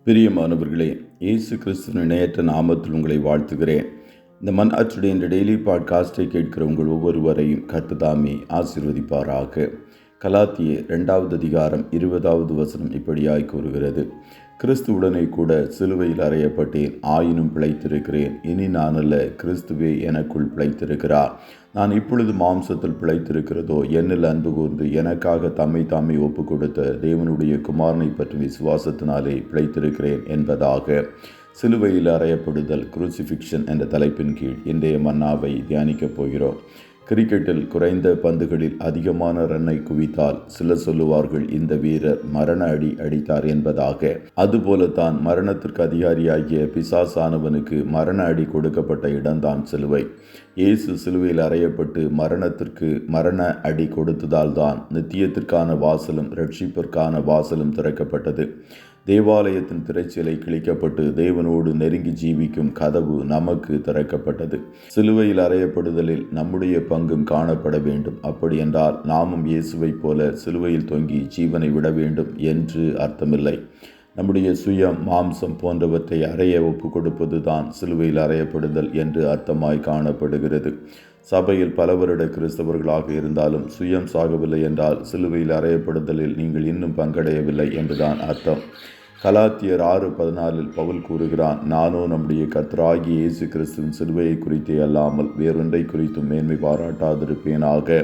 பிரியமானவர்களே, இயேசு கிறிஸ்துவின் இணையற்ற நாமத்தில் உங்களை வாழ்த்துகிறேன். இந்த மன்னாச்சுடைய இந்த டெய்லி பாட்காஸ்டை கேட்கிற உங்கள் ஒவ்வொருவரையும் கர்த்தர் தாமே ஆசீர்வதிப்பாராக. கலாத்தியர் 2வது அதிகாரம் 20வது வசனம் இப்படியாய் கூறுகிறது: கிறிஸ்துவுடனே கூட சிலுவையில் அறையப்பட்டேன், ஆயினும் பிழைத்திருக்கிறேன். இனி நான் அல்ல, கிறிஸ்துவே எனக்குள் பிழைத்திருக்கிறார். நான் இப்பொழுது மாம்சத்தில் பிழைத்திருக்கிறதோ, என்னில் அன்பு கூர்ந்து எனக்காக தம்மை தாமே ஒப்பு கொடுத்த தேவனுடைய குமாரனை பற்றி விசுவாசத்தினாலே பிழைத்திருக்கிறேன் என்பதாக. சிலுவையில் அறையப்படுதல், குரூசிஃபிக்ஷன் என்ற தலைப்பின் கீழ் இன்றைய மன்னாவை தியானிக்கப் போகிறோம். கிரிக்கெட்டில் குறைந்த பந்துகளில் அதிகமான ரன்னை குவித்தால் சிலர் சொல்லுவார்கள், இந்த வீரர் மரண அடி அடித்தார் என்பதாக. அதுபோலத்தான் மரணத்திற்கு அதிகாரியாகிய பிசாசானவனுக்கு மரண அடி கொடுக்கப்பட்ட இடம்தான் சிலுவை. இயேசு சிலுவையில் அறையப்பட்டு மரணத்திற்கு மரண அடி கொடுத்ததால் தான் நித்தியத்திற்கான வாசலும் இரட்சிப்பிற்கான வாசலும் திறக்கப்பட்டது. தேவாலயத்தின் திரைச்சீலை கிழிக்கப்பட்டு தேவனோடு நெருங்கி ஜீவிக்கும் கதவு நமக்கு திறக்கப்பட்டது. சிலுவையில் அறையப்படுதலில் நம்முடைய பங்கும் காணப்பட வேண்டும். அப்படி என்றால் நாமும் இயேசுவைப் போல சிலுவையில் தொங்கி ஜீவனை விட வேண்டும் என்று அர்த்தமில்லை. நம்முடைய சுயம், மாம்சம் போன்றவற்றை அறைய ஒப்பு கொடுப்பது தான் சிலுவையில் அறையப்படுதல் என்று அர்த்தமாய் காணப்படுகிறது. சபையில் பல வருட கிறிஸ்தவர்களாக இருந்தாலும் சுயம் சாகவில்லை என்றால் சிலுவையில் அறையப்படுதலில் நீங்கள் இன்னும் பங்கடையவில்லை என்றுதான் அர்த்தம். கலாத்தியர் 6:14 பவுல் கூறுகிறான், நானோ நம்முடைய கர்த்தராகிய இயேசு கிறிஸ்துவின் சிலுவையை குறித்தே அல்லாமல் வேறொன்றை குறித்தும் மேன்மை பாராட்டாதிருப்பேனாக.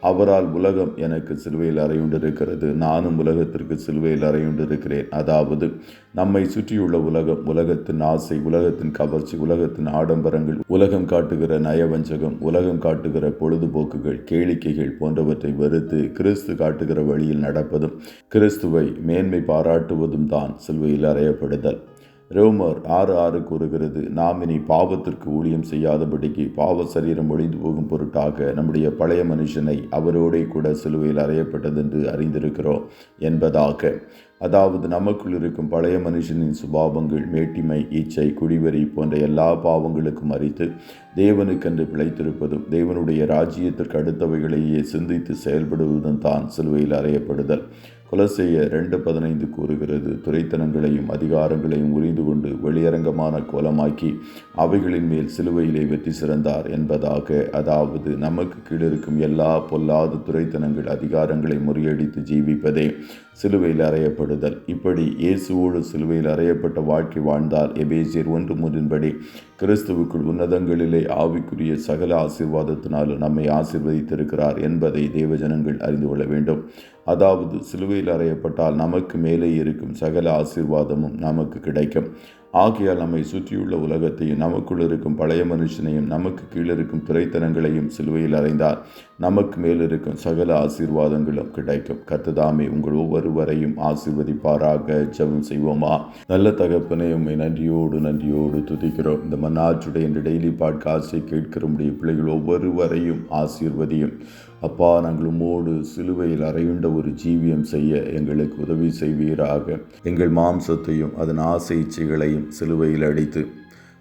அவரால் உலகம் எனக்கு சிலுவையில் அறையுண்டிருக்கிறது, நானும் உலகத்திற்கு சிலுவையில் அறையுண்டிருக்கிறேன். அதாவது நம்மை சுற்றியுள்ள உலகம், உலகத்தின் ஆசை, உலகத்தின் கவர்ச்சி, உலகத்தின் ஆடம்பரங்கள், உலகம் காட்டுகிற நயவஞ்சகம், உலகம் காட்டுகிற பொழுதுபோக்குகள், கேளிக்கைகள் போன்றவற்றை வெறுத்து கிறிஸ்து காட்டுகிற வழியில் நடப்பதும் கிறிஸ்துவை மேன்மை பாராட்டுவதும் தான் சிலுவையில் அறையப்படுதல். ரோமர் 6:6 கூறுகிறது, நாம் இனி பாவத்திற்கு ஊழியம் செய்யாதபடிக்கு பாவ சரீரம் ஒழிந்து போகும் பொருட்டாக நம்முடைய பழைய மனுஷனை அவரோடே கூட சிலுவையில் அறையப்பட்டதென்று அறிந்திருக்கிறோம் என்பதாக. அதாவது நமக்குள் இருக்கும் பழைய மனுஷனின் சுபாவங்கள், மேட்டிமை, இச்சை, குடிவெறி போன்ற எல்லா பாவங்களுக்கும் மறித்து தேவனுக்கென்று பிழைத்திருப்பதும் தேவனுடைய ராஜ்யத்திற்கு அடுத்தவைகளையே சிந்தித்து செயல்படுவதும் தான் சிலுவையில் அறையப்படுதல். கொலோசையர் 2:15 கூறுகிறது, துரைத்தனங்களையும் அதிகாரங்களையும் உரிந்து கொண்டு வெளியரங்கமான கோலமாக்கி அவைகளின் மேல் சிலுவையிலே வெற்றி சிறந்தார் என்பதாக. அதாவது நமக்கு கீழிருக்கும் எல்லா பொல்லாத துரைத்தனங்கள், அதிகாரங்களை முறியடித்து ஜீவிப்பதே சிலுவையில் அறையப்படுதல். இப்படி இயேசுவோடு சிலுவையில் அறையப்பட்ட வாழ்க்கை வாழ்ந்தால் எபேசியர் 1:3 கிறிஸ்துவுக்குள் உன்னதங்களிலே ஆவிக்குரிய சகல ஆசீர்வாதத்தினாலும் நம்மை ஆசீர்வதித்திருக்கிறார் என்பதை தேவஜனங்கள் அறிந்து கொள்ள வேண்டும். அதாவது சிலுவையில் அறையப்பட்டால் நமக்கு மேலே இருக்கும் சகல ஆசீர்வாதமும் நமக்கு கிடைக்கும். ஆகையால் நம்மை சுற்றியுள்ள உலகத்தையும் நமக்குள் இருக்கும் பழைய மனுஷனையும் நமக்கு கீழிருக்கும் துரைத்தனங்களையும் சிலுவையில் அறைந்தால் நமக்கு மேலிருக்கும் சகல ஆசீர்வாதங்களும் கிடைக்கும். கர்த்தர் தாமே உங்கள் ஒவ்வொருவரையும் ஆசீர்வதிப்பாராக. ஜெபம் செய்வோமா? நல்ல தகப்பனே, உம்மை நன்றியோடு துதிக்கிறோம். இந்த மன்னாச்சுடைய இந்த டெய்லி பாட்காஸ்டை கேட்கிற முடிய பிள்ளைகள் ஒவ்வொருவரையும் ஆசீர்வதியும். அப்பா, நாங்கள் உம்மோடு சிலுவையில் அறையுண்ட ஒரு ஜீவியம் செய்ய எங்களுக்கு உதவி செய்வீராக. எங்கள் மாம்சத்தையும் அதன் ஆசை இச்சைகளையும் சிலுவையில் அடித்து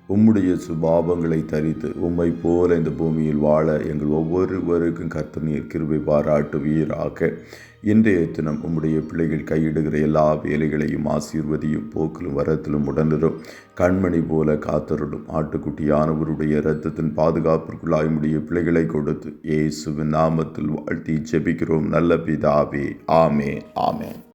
உம்முடைய சுபாவங்களை தரித்து உம்மை போல இந்த பூமியில் வாழ எங்கள் ஒவ்வொருவருக்கும் கர்த்தர் நீர் கிருபை பாராட்டுவீராக. இன்றைய தினம் உம்முடைய பிள்ளைகள் கையிடுகிற எல்லா வேலைகளையும் ஆசீர்வதியும், போக்கிலும் வரத்திலும் உடனிரும், கண்மணி போல காத்தருடும். ஆட்டுக்குட்டியானவருடைய இரத்தத்தின் பாதுகாப்பிற்குள்ளாய் உம்முடைய பிள்ளைகளை கொடுத்து இயேசுவின் நாமத்தில் வாழ்த்தி ஜெபிக்கிறோம் நல்ல பிதாவே. ஆமென்.